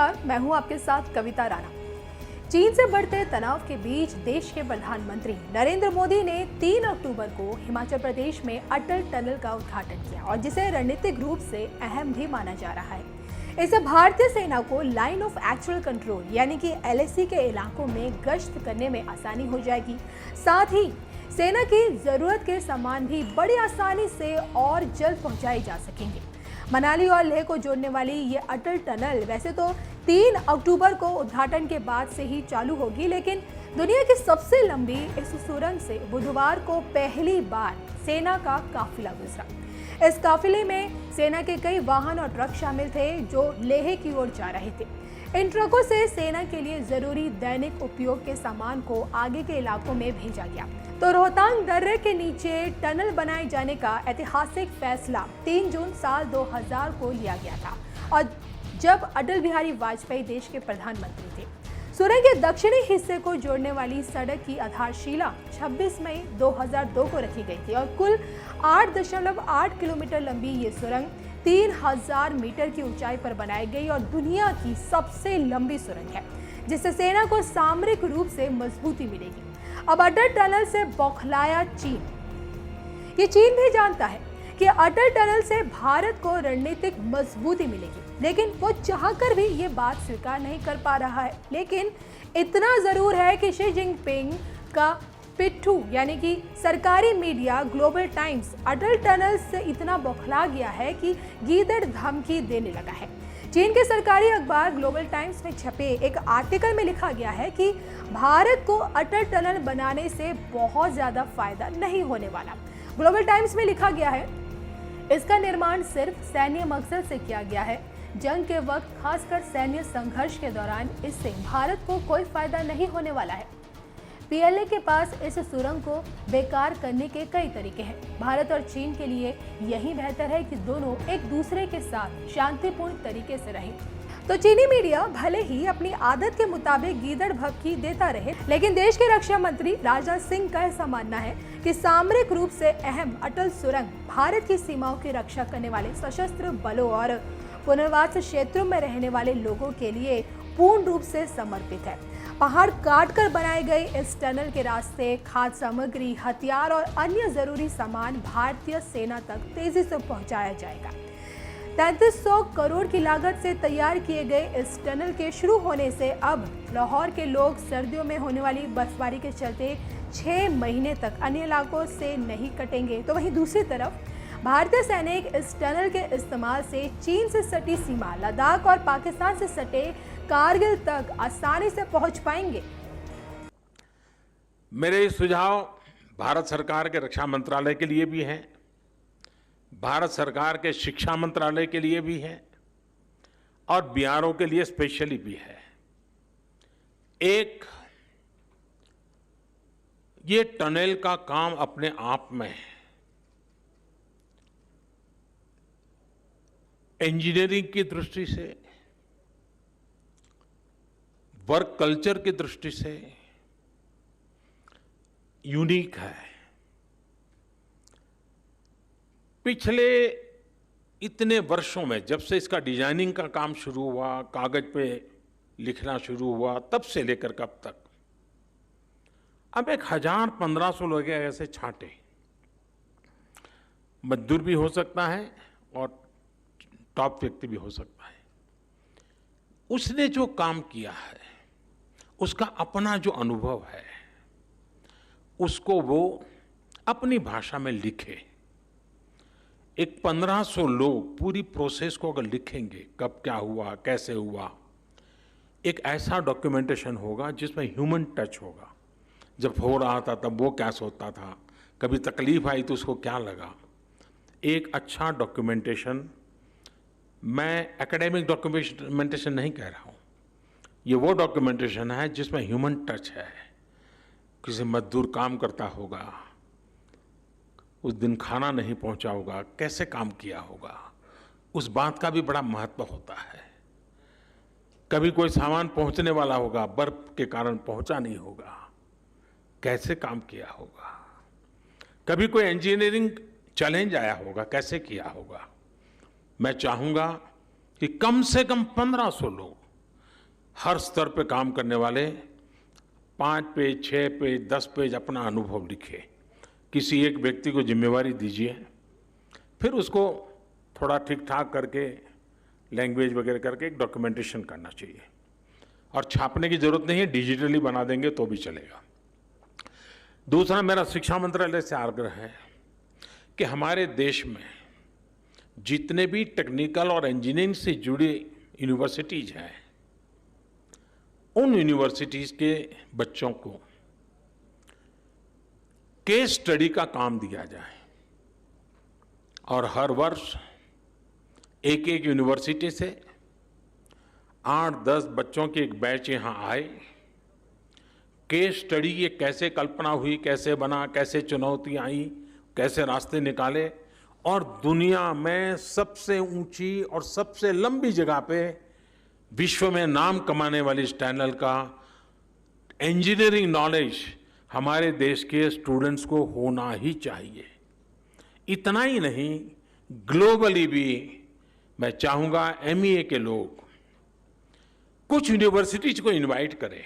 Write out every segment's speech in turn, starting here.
नमस्कार, मैं हूं आपके साथ कविता राणा। चीन से बढ़ते तनाव के बीच देश के प्रधानमंत्री नरेंद्र मोदी ने 3 अक्टूबर को हिमाचल प्रदेश में अटल टनल का उद्घाटन किया और जिसे रणनीतिक रूप से अहम भी माना जा रहा है। इससे भारतीय सेना को लाइन ऑफ एक्चुअल कंट्रोल यानी कि LAC के इलाकों में गश्त करने में आसानी हो जाएगी। साथ ही सेना की जरूरत के सामान भी बड़ी आसानी से और जल्द पहुंचाए जा सकेंगे। मनाली और लेह को जोड़ने वाली ये अटल टनल वैसे तो 3 अक्टूबर को उद्घाटन के बाद से ही चालू होगी, लेकिन दुनिया की सबसे लंबी इस सुरंग से बुधवार को पहली बार सेना का काफिला गुजरा। इस काफिले में सेना के कई वाहन और ट्रक शामिल थे जो लेह की ओर जा रहे थे। इन ट्रकों से सेना के लिए जरूरी दैनिक उपयोग के सामान को आगे के इलाकों में भेजा गया। तो रोहतांग दर्रे के नीचे टनल बनाए जाने का ऐतिहासिक फैसला 3 जून साल 2000 को लिया गया था और जब अटल बिहारी वाजपेयी देश के प्रधानमंत्री थे। सुरंग के दक्षिणी हिस्से को जोड़ने वाली सड़क की आधारशिला 26 मई 2002 को रखी गई थी और कुल 8.8 किलोमीटर लंबी ये सुरंग 3000 मीटर की ऊंचाई पर बनाई गई और दुनिया की सबसे लंबी सुरंग है, जिससे सेना को सामरिक रूप से मजबूती मिलेगी। अब अटल टनल से बौखलाया चीन। ये चीन भी जानता है कि अटल टनल से भारत को रणनीतिक मजबूती मिलेगी, लेकिन वो चाहकर भी ये बात स्वीकार नहीं कर पा रहा है। लेकिन इतना जरूर है कि शी जिनपिंग का पिट्ठू यानी कि सरकारी मीडिया ग्लोबल टाइम्स अटल टनल से इतना बौखला गया है कि गीदड़ धमकी देने लगा है। चीन के सरकारी अखबार ग्लोबल टाइम्स में छपे एक आर्टिकल में लिखा गया है कि भारत को अटल टनल बनाने से बहुत ज्यादा फायदा नहीं होने वाला। ग्लोबल टाइम्स में लिखा गया है, इसका निर्माण सिर्फ सैन्य मकसद से किया गया है। जंग के वक्त खासकर सैन्य संघर्ष के दौरान इससे भारत को कोई फायदा नहीं होने वाला है। PLA के पास इस सुरंग को बेकार करने के कई तरीके हैं। भारत और चीन के लिए यही बेहतर है कि दोनों एक दूसरे के साथ शांतिपूर्ण तरीके से रहें। तो चीनी मीडिया भले ही अपनी आदत के मुताबिक गीदड़ भभकी देता रहे, लेकिन देश के रक्षा मंत्री राजनाथ सिंह का ऐसा मानना है कि सामरिक रूप से अहम अटल सुरंग भारत की सीमाओं की रक्षा करने वाले सशस्त्र बलों और पुनर्वास क्षेत्रों में रहने वाले लोगों के लिए पूर्ण रूप से समर्पित है। पहाड़ काटकर बनाए गए इस टनल के रास्ते खाद्य सामग्री, हथियार और अन्य जरूरी सामान भारतीय सेना तक तेजी से पहुंचाया जाएगा। 3300 करोड़ की लागत से तैयार किए गए इस टनल के शुरू होने से अब लाहौर के लोग सर्दियों में होने वाली बर्फबारी के चलते 6 महीने तक अन्य इलाकों से नहीं कटेंगे। तो वहीं दूसरी तरफ भारतीय सैनिक इस टनल के इस्तेमाल से चीन से सटी सीमा लद्दाख और पाकिस्तान से सटे कारगिल तक आसानी से पहुंच पाएंगे। मेरे ये सुझाव भारत सरकार के रक्षा मंत्रालय के लिए भी हैं, भारत सरकार के शिक्षा मंत्रालय के लिए भी है और BRO के लिए स्पेशली भी है। एक, ये टनल का काम अपने आप में इंजीनियरिंग की दृष्टि से, वर्क कल्चर की दृष्टि से यूनिक है। पिछले इतने वर्षों में जब से इसका डिजाइनिंग का काम शुरू हुआ, कागज पे लिखना शुरू हुआ, तब से लेकर कब तक अब 1000-1500 लोग ऐसे छांटे। मजदूर भी हो सकता है और टॉप व्यक्ति भी हो सकता है। उसने जो काम किया है उसका अपना जो अनुभव है उसको वो अपनी भाषा में लिखे। एक 1500 लोग पूरी प्रोसेस को अगर लिखेंगे, कब क्या हुआ, कैसे हुआ, एक ऐसा डॉक्यूमेंटेशन होगा जिसमें ह्यूमन टच होगा। जब हो रहा था तब वो क्या सोचता था, कभी तकलीफ आई तो उसको क्या लगा। एक अच्छा डॉक्यूमेंटेशन, मैं एकेडमिक डॉक्यूमेंटेशन नहीं कह रहा हूँ, ये वो डॉक्यूमेंटेशन है जिसमें ह्यूमन टच है। किसी मजदूर काम करता होगा, उस दिन खाना नहीं पहुंचा होगा, कैसे काम किया होगा, उस बात का भी बड़ा महत्व होता है। कभी कोई सामान पहुंचने वाला होगा, बर्फ के कारण पहुंचा नहीं होगा, कैसे काम किया होगा। कभी कोई इंजीनियरिंग चैलेंज आया होगा, कैसे किया होगा। मैं चाहूंगा कि कम से कम 1500 लोग हर स्तर पे काम करने वाले 5 पेज, 6 पेज, 10 पेज अपना अनुभव लिखे। किसी एक व्यक्ति को जिम्मेवारी दीजिए, फिर उसको थोड़ा ठीक ठाक करके लैंग्वेज वगैरह करके एक डॉक्यूमेंटेशन करना चाहिए। और छापने की जरूरत नहीं है, डिजिटली बना देंगे तो भी चलेगा। दूसरा, मेरा शिक्षा मंत्रालय से आग्रह है कि हमारे देश में जितने भी टेक्निकल और इंजीनियरिंग से जुड़ी यूनिवर्सिटीज हैं, उन यूनिवर्सिटीज के बच्चों को केस स्टडी का काम दिया जाए और हर वर्ष एक एक यूनिवर्सिटी से 8-10 बच्चों की एक बैच यहाँ आए। केस स्टडी ये कैसे कल्पना हुई, कैसे बना, कैसे चुनौती आई, कैसे रास्ते निकाले, और दुनिया में सबसे ऊंची और सबसे लंबी जगह पे विश्व में नाम कमाने वाली इस टनल का इंजीनियरिंग नॉलेज हमारे देश के स्टूडेंट्स को होना ही चाहिए। इतना ही नहीं, ग्लोबली भी मैं चाहूंगा एमईए के लोग कुछ यूनिवर्सिटीज को इनवाइट करें,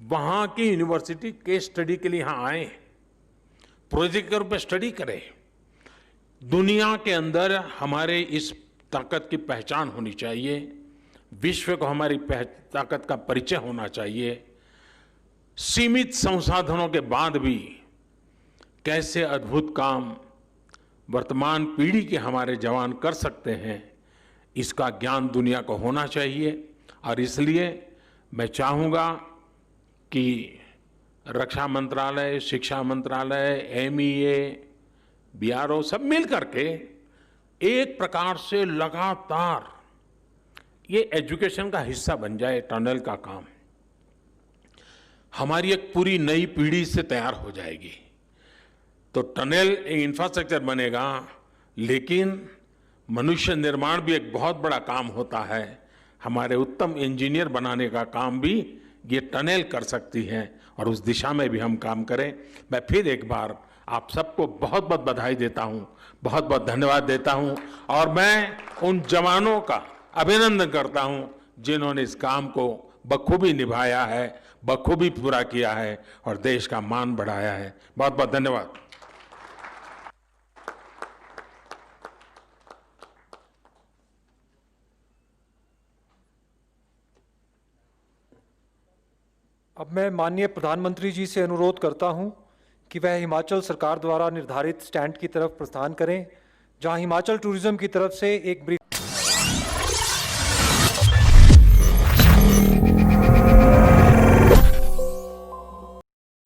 वहां की यूनिवर्सिटी केस स्टडी के लिए यहां आए, प्रोजेक्ट के रूप में स्टडी करें। दुनिया के अंदर हमारे इस ताकत की पहचान होनी चाहिए, विश्व को हमारी ताकत का परिचय होना चाहिए। सीमित संसाधनों के बाद भी कैसे अद्भुत काम वर्तमान पीढ़ी के हमारे जवान कर सकते हैं, इसका ज्ञान दुनिया को होना चाहिए। और इसलिए मैं चाहूँगा कि रक्षा मंत्रालय, शिक्षा मंत्रालय, एमईए, बीआरओ सब मिल करके एक प्रकार से लगातार ये एजुकेशन का हिस्सा बन जाए। टनल का काम हमारी एक पूरी नई पीढ़ी से तैयार हो जाएगी। तो टनल एक इंफ्रास्ट्रक्चर बनेगा, लेकिन मनुष्य निर्माण भी एक बहुत बड़ा काम होता है। हमारे उत्तम इंजीनियर बनाने का काम भी ये टनल कर सकती है, और उस दिशा में भी हम काम करें। मैं फिर एक बार आप सबको बहुत बहुत बधाई देता हूं, बहुत बहुत धन्यवाद देता हूं, और मैं उन जवानों का अभिनंदन करता हूं जिन्होंने इस काम को बखूबी निभाया है, बखूबी पूरा किया है और देश का मान बढ़ाया है। बहुत बहुत धन्यवाद। अब मैं माननीय प्रधानमंत्री जी से अनुरोध करता हूं कि वह हिमाचल सरकार द्वारा निर्धारित स्टैंड की तरफ प्रस्थान करें, जहां हिमाचल टूरिज्म की तरफ से एक ब्रीफ